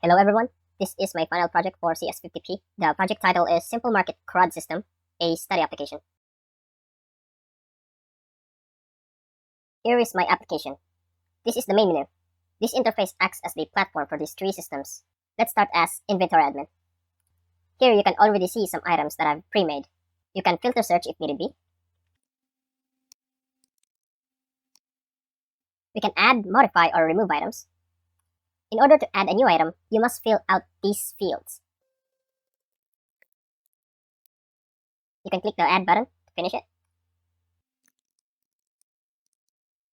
Hello everyone, this is my final project for CS50p. The project title is Simple Market CRUD System, a study application. Here is my application. This is the main menu. This interface acts as the platform for these three systems. Let's start as inventory admin. Here you can already see some items that I've pre-made. You can filter search if needed be. We can add, modify, or remove items. In order to add a new item, you must fill out these fields. You can click the add button to finish it.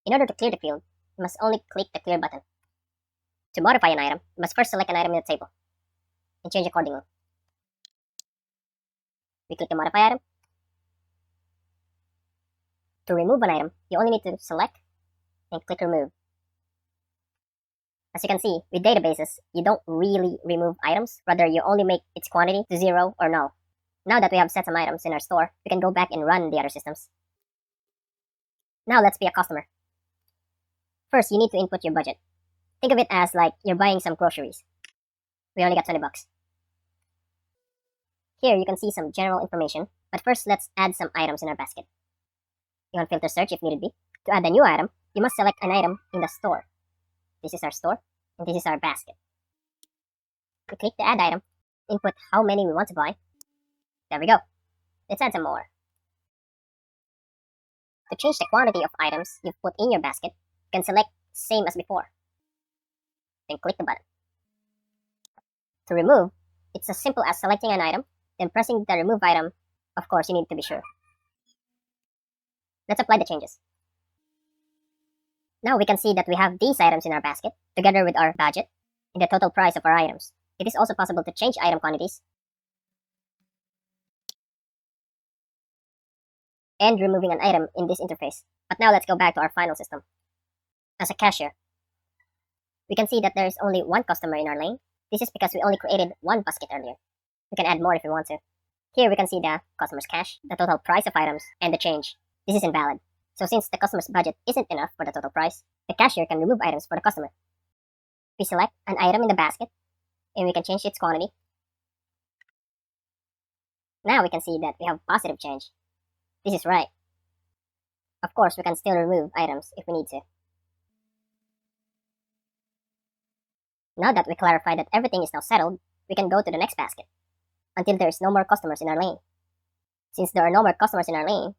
In order to clear the field, you must only click the clear button. To modify an item, you must first select an item in the table and change accordingly. We click the modify item. To remove an item, you only need to select and click remove. As you can see, with databases, you don't really remove items, rather you only make its quantity to 0 or null. Now that we have set some items in our store, we can go back and run the other systems. Now let's be a customer. First, you need to input your budget. Think of it as like you're buying some groceries. We only got 20 bucks. Here you can see some general information, but first let's add some items in our basket. You can filter search if needed be. To add a new item, you must select an item in the store. This is our store, and this is our basket. We click the add item, input how many we want to buy. There we go. Let's add some more. To change the quantity of items you've put in your basket, you can select same as before. Then click the button. To remove, it's as simple as selecting an item, then pressing the remove item. Of course, you need to be sure. Let's apply the changes. Now we can see that we have these items in our basket, together with our budget, and the total price of our items. It is also possible to change item quantities and removing an item in this interface. But now let's go back to our final system. As a cashier, we can see that there is only one customer in our lane. This is because we only created one basket earlier. We can add more if we want to. Here we can see the customer's cash, the total price of items, and the change. This is invalid. So since the customer's budget isn't enough for the total price, the cashier can remove items for the customer. We select an item in the basket, and we can change its quantity. Now we can see that we have positive change. This is right. Of course, we can still remove items if we need to. Now that we clarify that everything is now settled, we can go to the next basket, until there is no more customers in our lane. Since there are no more customers in our lane,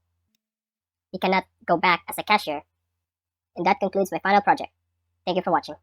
we cannot go back as a cashier. And that concludes my final project. Thank you for watching.